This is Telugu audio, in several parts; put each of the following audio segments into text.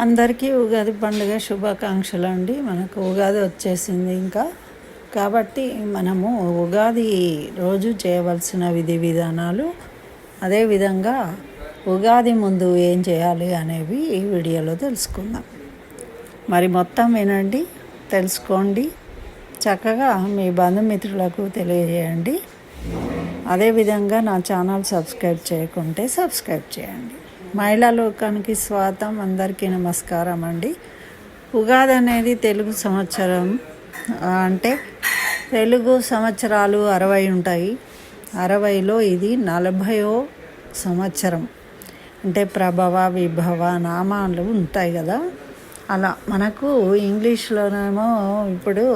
అందరికీ ఉగాది పండుగ శుభాకాంక్షలు అండి. మనకు ఉగాది వచ్చేసింది ఇంకా. కాబట్టి మనము ఉగాది రోజు చేయవలసిన విధి విధానాలు, అదేవిధంగా ఉగాది ముందు ఏం చేయాలి అనేవి ఈ వీడియోలో తెలుసుకుందాం. మరి మొత్తం వినండి, తెలుసుకోండి, చక్కగా మీ బంధుమిత్రులకు తెలియజేయండి. అదేవిధంగా నా ఛానల్ సబ్స్క్రైబ్ చేయకుంటే సబ్స్క్రైబ్ చేయండి. మహిళా లోకానికి స్వాగతం. అందరికీ నమస్కారం అండి. ఉగాది అనేది తెలుగు సంవత్సరం, అంటే తెలుగు సంవత్సరాలు 60 ఉంటాయి. 60లో ఇది 40వ సంవత్సరం. అంటే ప్రభవ విభవ నామాలు ఉంటాయి కదా, అలా మనకు ఇంగ్లీష్లోనేమో ఇప్పుడు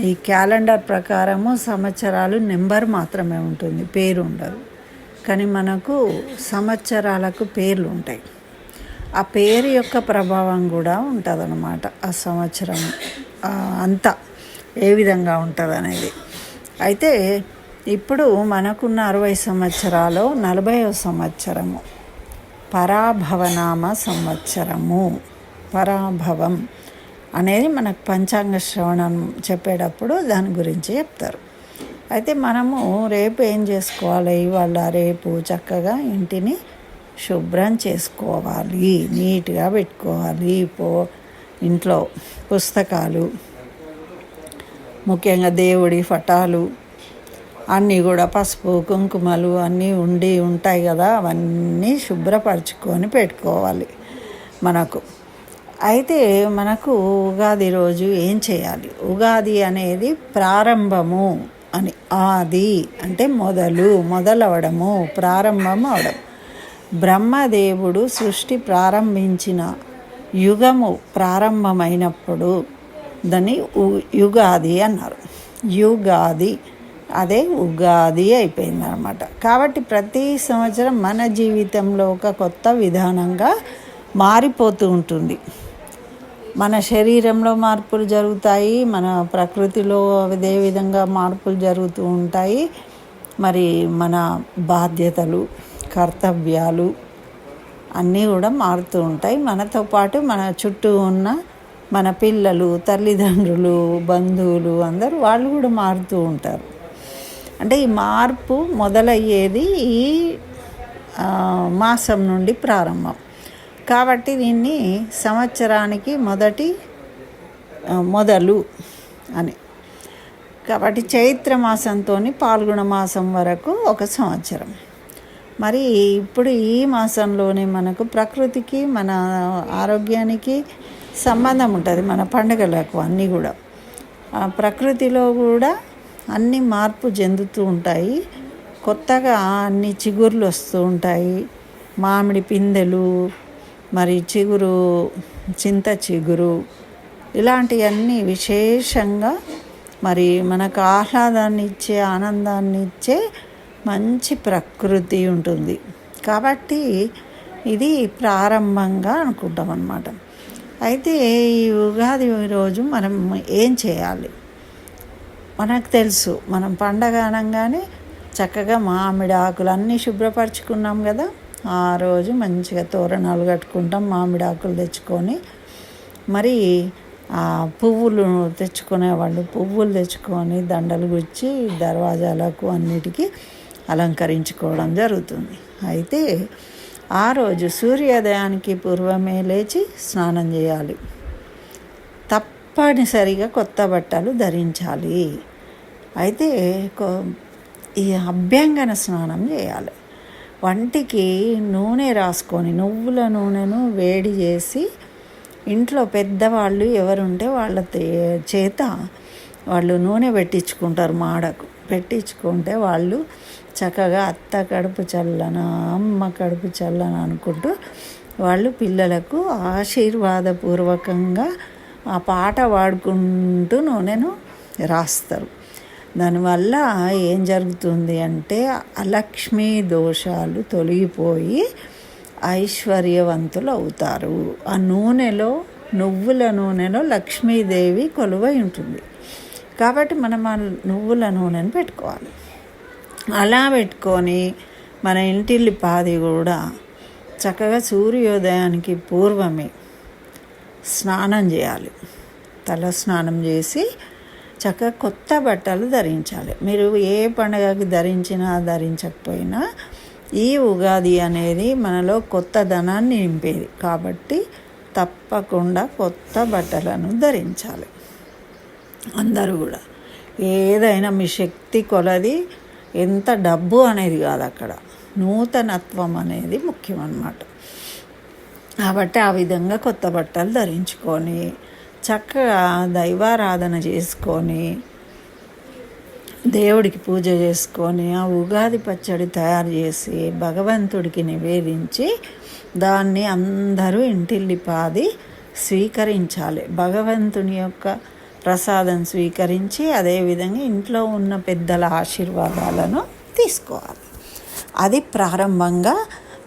ఈ క్యాలెండర్ ప్రకారము సంవత్సరాలు నెంబర్ మాత్రమే ఉంటుంది, పేరు ఉండదు. కానీ మనకు సంవత్సరాలకు పేర్లు ఉంటాయి. ఆ పేరు యొక్క ప్రభావం కూడా ఉంటుంది అన్నమాట. ఆ సంవత్సరం అంతా ఏ విధంగా ఉంటుంది అనేది. అయితే ఇప్పుడు మనకున్న 60 సంవత్సరాలు 40వ సంవత్సరము పరాభవనామ సంవత్సరము. పరాభవం అనేది మనకు పంచాంగ శ్రవణం చెప్పేటప్పుడు దాని గురించి చెప్తారు. అయితే మనము రేపు ఏం చేసుకోవాలి, ఇవాళ రేపు చక్కగా ఇంటిని శుభ్రం చేసుకోవాలి, నీట్గా పెట్టుకోవాలి. ఇంట్లో పుస్తకాలు, ముఖ్యంగా దేవుడి ఫటాలు అన్నీ కూడా పసుపు కుంకుమలు అన్నీ ఉంటాయి కదా, అవన్నీ శుభ్రపరచుకొని పెట్టుకోవాలి మనకు. అయితే మనకు ఉగాది రోజు ఏం చేయాలి? ఉగాది అనేది ప్రారంభము అని. ఆది అంటే మొదలవడము, ప్రారంభం అవడం. బ్రహ్మదేవుడు సృష్టి ప్రారంభించిన యుగము ప్రారంభమైనప్పుడు దాన్ని యుగాది అన్నారు. యుగాది అదే ఉగాది అయిపోయింది అన్నమాట. కాబట్టి ప్రతి సంవత్సరం మన జీవితంలో ఒక కొత్త విధానంగా మారిపోతూ ఉంటుంది. మన శరీరంలో మార్పులు జరుగుతాయి, మన ప్రకృతిలో అదే విధంగా మార్పులు జరుగుతూ ఉంటాయి. మరి మన బాధ్యతలు, కర్తవ్యాలు అన్నీ కూడా మారుతూ ఉంటాయి. మనతో పాటు మన చుట్టూ ఉన్న మన పిల్లలు, తల్లిదండ్రులు, బంధువులు అందరూ వాళ్ళు కూడా మారుతూ ఉంటారు. అంటే ఈ మార్పు మొదలయ్యేది ఈ మాసం నుండి ప్రారంభం. కాబట్టి దీన్ని సంవత్సరానికి మొదలు అని. కాబట్టి చైత్ర మాసంతో పాల్గొన మాసం వరకు ఒక సంవత్సరం. మరి ఇప్పుడు ఈ మాసంలోనే మనకు ప్రకృతికి, మన ఆరోగ్యానికి సంబంధం ఉంటుంది. మన పండుగలకు అన్నీ కూడా ప్రకృతిలో కూడా అన్నీ మార్పు చెందుతూ ఉంటాయి. కొత్తగా అన్ని చిగుర్లు వస్తూ ఉంటాయి. మామిడి పిందెలు, మరి చిగురు, చింత చిగురు, ఇలాంటివన్నీ విశేషంగా మరి మనకు ఆహ్లాదాన్ని ఇచ్చే, ఆనందాన్ని ఇచ్చే మంచి ప్రకృతి ఉంటుంది. కాబట్టి ఇది ప్రారంభంగా అనుకుంటాం అన్నమాట. అయితే ఈ ఉగాది రోజు మనం ఏం చేయాలి? మనకు తెలుసు, మనం పండగ అనగానే చక్కగా మామిడి ఆకులు అన్నీ శుభ్రపరచుకున్నాం కదా. ఆ రోజు మంచిగా తోరణాలు కట్టుకుంటాం, మామిడి ఆకులు తెచ్చుకొని. మరి పువ్వులు తెచ్చుకునేవాళ్ళు పువ్వులు తెచ్చుకొని దండలు గుచ్చి దర్వాజాలకు అన్నిటికీ అలంకరించుకోవడం జరుగుతుంది. అయితే ఆ రోజు సూర్యోదయానికి పూర్వమే లేచి స్నానం చేయాలి. తప్పనిసరిగా కొత్త బట్టలు ధరించాలి. అయితే ఈ అభ్యంగన స్నానం చేయాలి. వంటికి నూనె రాసుకొని, నువ్వుల నూనెను వేడి చేసి ఇంట్లో పెద్దవాళ్ళు ఎవరుంటే వాళ్ళ చేత వాళ్ళు నూనె పెట్టించుకుంటారు. మాడకు పెట్టించుకుంటే వాళ్ళు చక్కగా అత్త కడుపు చల్లన, అమ్మ కడుపు చల్లన అనుకుంటూ వాళ్ళు పిల్లలకు ఆశీర్వాదపూర్వకంగా ఆ పాట పాడుకుంటూ నూనెను రాస్తారు. దానివల్ల ఏం జరుగుతుంది అంటే అలక్ష్మీ దోషాలు తొలగిపోయి ఐశ్వర్యవంతులు అవుతారు. ఆ నువ్వుల నూనెలో లక్ష్మీదేవి కొలువై ఉంటుంది. కాబట్టి మనం ఆ నువ్వుల నూనెను పెట్టుకోవాలి. అలా పెట్టుకొని మన ఇంటిల్లిపాది కూడా చక్కగా సూర్యోదయానికి పూర్వమే స్నానం చేయాలి. తల స్నానం చేసి చక్కగా కొత్త బట్టలు ధరించాలి. మీరు ఏ పండుగకి ధరించినా ధరించకపోయినా ఈ ఉగాది అనేది మనలో కొత్త ధనాన్ని నింపేది కాబట్టి తప్పకుండా కొత్త బట్టలను ధరించాలి. అందరూ కూడా ఏదైనా మీ శక్తి కొలది, ఎంత డబ్బు అనేది కాదు, అక్కడ నూతనత్వం అనేది ముఖ్యం అన్నమాట. కాబట్టి ఆ విధంగా కొత్త బట్టలు ధరించుకొని చక్కగా దైవారాధన చేసుకొని దేవుడికి పూజ చేసుకొని ఆ ఉగాది పచ్చడి తయారు చేసి భగవంతుడికి నివేదించి దాన్ని అందరూ ఇంటిల్లిపాది స్వీకరించాలి. భగవంతుని యొక్క ప్రసాదం స్వీకరించి అదేవిధంగా ఇంట్లో ఉన్న పెద్దల ఆశీర్వాదాలను తీసుకోవాలి. అది ప్రారంభంగా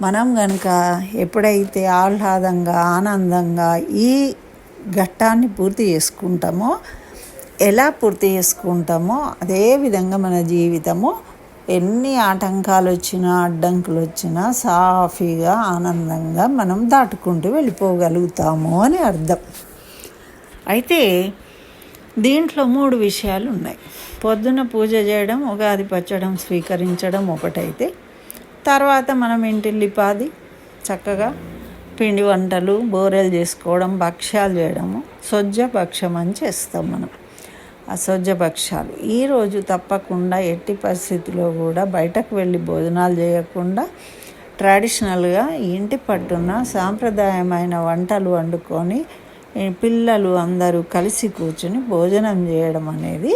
మనం కనుక ఎప్పుడైతే ఆహ్లాదంగా ఆనందంగా ఈ ఘట్టాన్ని పూర్తి చేసుకుంటామో, ఎలా పూర్తి చేసుకుంటామో అదే విధంగా మన జీవితము ఎన్ని ఆటంకాలు వచ్చినా అడ్డంకులు వచ్చినా సాఫీగా ఆనందంగా మనం దాటుకుంటూ వెళ్ళిపోగలుగుతాము అని అర్థం. అయితే దీంట్లో 3 విషయాలు ఉన్నాయి. పొద్దున పూజ చేయడం, ఉగాది పచ్చడం స్వీకరించడం ఒకటైతే, తర్వాత మనం ఇంటిల్లిపాది చక్కగా పిండి వంటలు బూరెలు చేసుకోవడం, భక్ష్యాలు చేయడము, సొజ్జపక్షం అని చేస్తాం మనం. ఆ సొజ్జపక్షాలు ఈరోజు తప్పకుండా ఎట్టి పరిస్థితిలో కూడా బయటకు వెళ్ళి భోజనాలు చేయకుండా ట్రెడిషనల్గా ఇంటి పట్టున సాంప్రదాయమైన వంటలు వండుకొని పిల్లలు అందరూ కలిసి కూర్చుని భోజనం చేయడం అనేది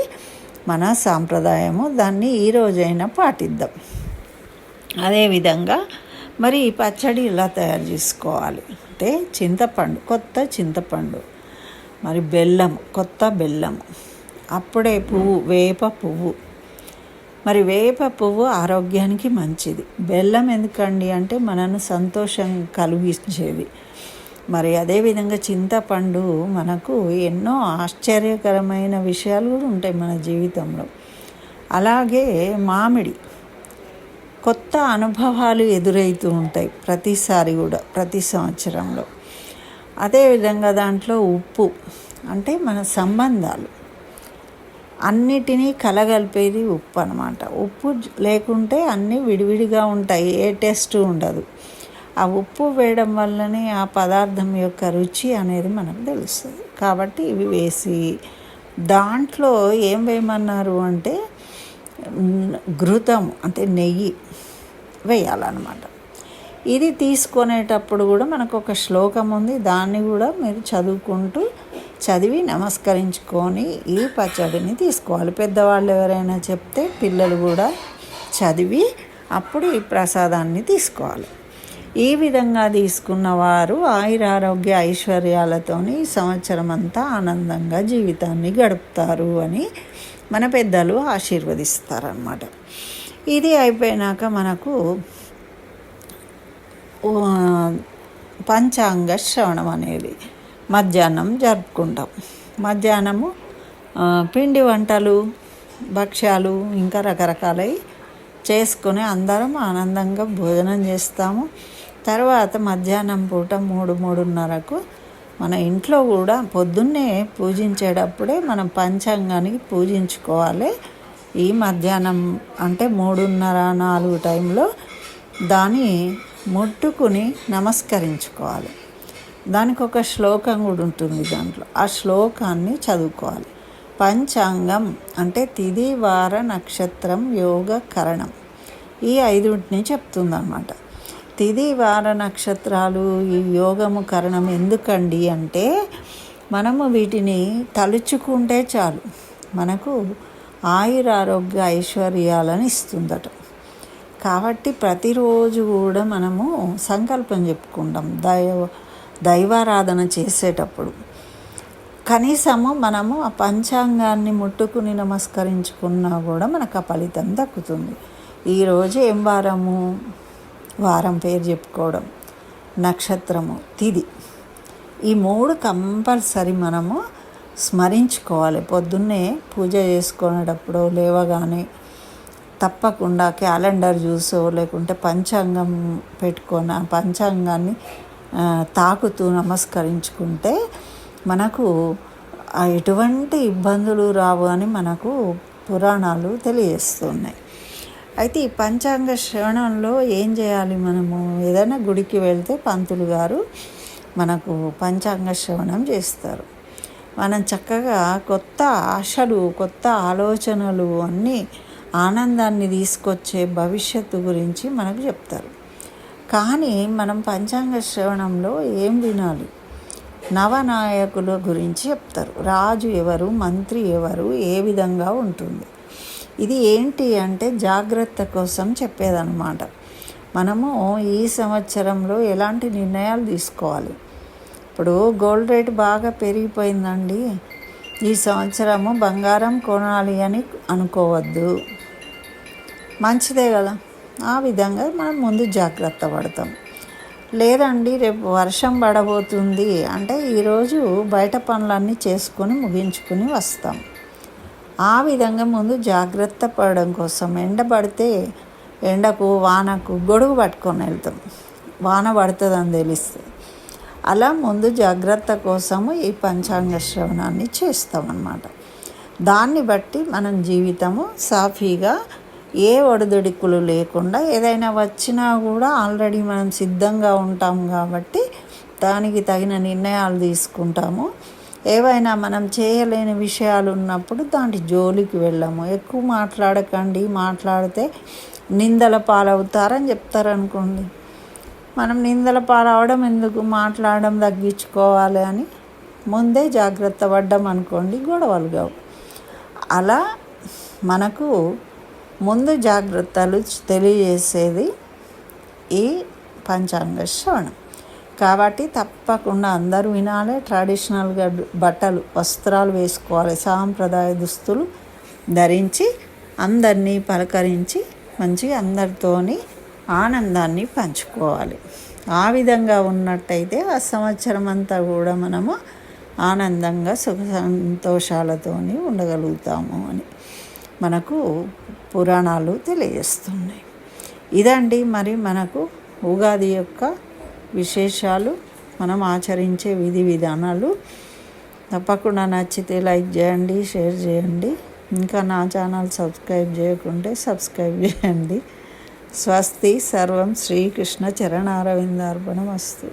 మన సాంప్రదాయము. దాన్ని ఈరోజైనా పాటిద్దాం. అదేవిధంగా మరి ఈ పచ్చడి ఇలా తయారు చేసుకోవాలి అంటే చింతపండు, కొత్త చింతపండు, మరి బెల్లం, కొత్త బెల్లము, అప్పుడే పువ్వు, వేప పువ్వు. మరి వేప పువ్వు ఆరోగ్యానికి మంచిది. బెల్లం ఎందుకండి అంటే మనను సంతోషం కలిగించేది. మరి అదేవిధంగా చింతపండు మనకు ఎన్నో ఆశ్చర్యకరమైన విషయాలు కూడా ఉంటాయి మన జీవితంలో. అలాగే మామిడి, కొత్త అనుభవాలు ఎదురవుతూ ఉంటాయి ప్రతిసారి కూడా, ప్రతి సంవత్సరంలో. అదేవిధంగా దాంట్లో ఉప్పు అంటే మన సంబంధాలు అన్నిటినీ కలగలిపేది ఉప్పు అన్నమాట. ఉప్పు లేకుంటే అన్నీ విడివిడిగా ఉంటాయి, ఏ టేస్ట్ ఉండదు. ఆ ఉప్పు వేయడం వల్లనే ఆ పదార్థం యొక్క రుచి అనేది మనకు తెలుస్తుంది. కాబట్టి ఇవి వేసి దాంట్లో ఏం వేయమన్నారు అంటే ఘృతం అంటే నెయ్యి వేయాలన్నమాట. ఇది తీసుకునేటప్పుడు కూడా మనకు ఒక శ్లోకం ఉంది, దాన్ని కూడా మీరు చదివి నమస్కరించుకొని ఈ పచ్చడిని తీసుకోవాలి. పెద్దవాళ్ళు ఎవరైనా చెప్తే పిల్లలు కూడా చదివి అప్పుడు ఈ ప్రసాదాన్ని తీసుకోవాలి. ఈ విధంగా తీసుకున్న వారు ఆయురారోగ్య ఐశ్వర్యాలతోని సంవత్సరం అంతా ఆనందంగా జీవితాన్ని గడుపుతారు అని మన పెద్దలు ఆశీర్వదిస్తారన్నమాట. ఇది అయిపోయినాక మనకు పంచాంగ శ్రవణం అనేది మధ్యాహ్నం జరుపుకుంటాం. మధ్యాహ్నము పిండి వంటలు, భక్ష్యాలు ఇంకా రకరకాలవి చేసుకొని అందరం ఆనందంగా భోజనం చేస్తాము. తర్వాత మధ్యాహ్నం పూట 3-3:30కు మన ఇంట్లో కూడా పొద్దున్నే పూజించేటప్పుడే మనం పంచాంగానికి పూజించుకోవాలి. ఈ మధ్యాహ్నం అంటే 3:30-4 టైంలో దాన్ని ముట్టుకుని నమస్కరించుకోవాలి. దానికి ఒక శ్లోకం కూడా ఉంటుంది దాంట్లో, ఆ శ్లోకాన్ని చదువుకోవాలి. పంచాంగం అంటే తిథి, వార, నక్షత్రం, యోగ, కరణం, ఈ 5 చెప్తుందన్నమాట. తిథి, వార, నక్షత్రాలు, ఈ యోగము, కరణం ఎందుకండి అంటే మనము వీటిని తలుచుకుంటే చాలు మనకు ఆయురారోగ్య ఐశ్వర్యాలను ఇస్తుందట. కాబట్టి ప్రతిరోజు కూడా మనము సంకల్పం చెప్పుకుంటాం దైవారాధన చేసేటప్పుడు. కనీసము మనము ఆ పంచాంగాన్ని ముట్టుకుని నమస్కరించుకున్నా కూడా మనకు ఆ ఫలితం దక్కుతుంది. ఈరోజు ఏం వారము, వారం పేరు చెప్పుకోవడం, నక్షత్రము, తిథి, ఈ 3 కంపల్సరీ మనము స్మరించుకోవాలి. పొద్దున్నే పూజ చేసుకునేటప్పుడు లేవగానే తప్పకుండా క్యాలెండర్ చూసో లేకుంటే పంచాంగం పెట్టుకొని ఆ పంచాంగాన్ని తాకుతూ నమస్కరించుకుంటే మనకు ఎటువంటి ఇబ్బందులు రావు అని మనకు పురాణాలు తెలియజేస్తున్నాయి. అయితే ఈ పంచాంగ శ్రవణంలో ఏం చేయాలి? మనము ఏదైనా గుడికి వెళ్తే పంతులు గారు మనకు పంచాంగ శ్రవణం చేస్తారు. మనం చక్కగా కొత్త ఆశలు, కొత్త ఆలోచనలు, అన్నీ ఆనందాన్ని తీసుకొచ్చే భవిష్యత్తు గురించి మనకు చెప్తారు. కానీ మనం పంచాంగ శ్రవణంలో ఏం వినాలి? నవనాయకుల గురించి చెప్తారు. రాజు ఎవరు, మంత్రి ఎవరు, ఏ విధంగా ఉంటుంది. ఇది ఏంటి అంటే జాగ్రత్త కోసం చెప్పేదన్నమాట. మనము ఈ సంవత్సరంలో ఎలాంటి నిర్ణయాలు తీసుకోవాలి. ఇప్పుడు గోల్డ్ రేట్ బాగా పెరిగిపోయిందండి, ఈ సంవత్సరము బంగారం కొనాలి అని అనుకోవద్దు. మంచిదే కదా, ఆ విధంగా మనం ముందు జాగ్రత్త పడతాం. లేదండి రేపు వర్షం పడబోతుంది అంటే ఈరోజు బయట పనులన్నీ చేసుకొని ముగించుకొని వస్తాం. ఆ విధంగా ముందు జాగ్రత్త పడడం కోసం ఎండ పడితే ఎండకు వానకు గొడుగు పట్టుకొని వెళ్తాం, వాన పడుతుందని తెలిస్తే. అలా ముందు జాగ్రత్త కోసము ఈ పంచాంగ శ్రవణాన్ని చేస్తామన్నమాట. దాన్ని బట్టి మనం జీవితము సాఫీగా, ఏ ఒడిదుడుకులు లేకుండా, ఏదైనా వచ్చినా కూడా ఆల్రెడీ మనం సిద్ధంగా ఉంటాం కాబట్టి దానికి తగిన నిర్ణయాలు తీసుకుంటాము. ఏవైనా మనం చేయలేని విషయాలు ఉన్నప్పుడు దాంటి జోలికి వెళ్ళాము. ఎక్కువ మాట్లాడకండి, మాట్లాడితే నిందల పాలవుతారని చెప్తారనుకోండి. మనం నిందల పాలవడం ఎందుకు, మాట్లాడడం తగ్గించుకోవాలి అని ముందే జాగ్రత్త పడ్డాం అనుకోండి, గొడవలు కావు. అలా మనకు ముందు జాగ్రత్తలు తెలియజేసేది ఈ పంచాంగ శ్రవణం. కాబట్టి తప్పకుండా అందరూ వినాలి. ట్రెడిషనల్గా బట్టలు, వస్త్రాలు వేసుకోవాలి, సాంప్రదాయ దుస్తులు ధరించి అందరినీ పలకరించి మంచిగా అందరితోని ఆనందాన్ని పంచుకోవాలి. ఆ విధంగా ఉన్నట్టయితే ఆ సంవత్సరం అంతా కూడా మనము ఆనందంగా సుఖ సంతోషాలతోని ఉండగలుగుతాము అని మనకు పురాణాలు తెలియజేస్తున్నాయి. ఇదండి మరి మనకు ఉగాది యొక్క విశేషాలు, మనం ఆచరించే విధి విధానాలు. తప్పకుండా నచ్చితే లైక్ చేయండి, షేర్ చేయండి. ఇంకా నా ఛానల్ సబ్స్క్రైబ్ చేయకుంటే సబ్స్క్రైబ్ చేయండి. స్వస్తి. సర్వం శ్రీకృష్ణ చరణారవిందార్పణమస్తు.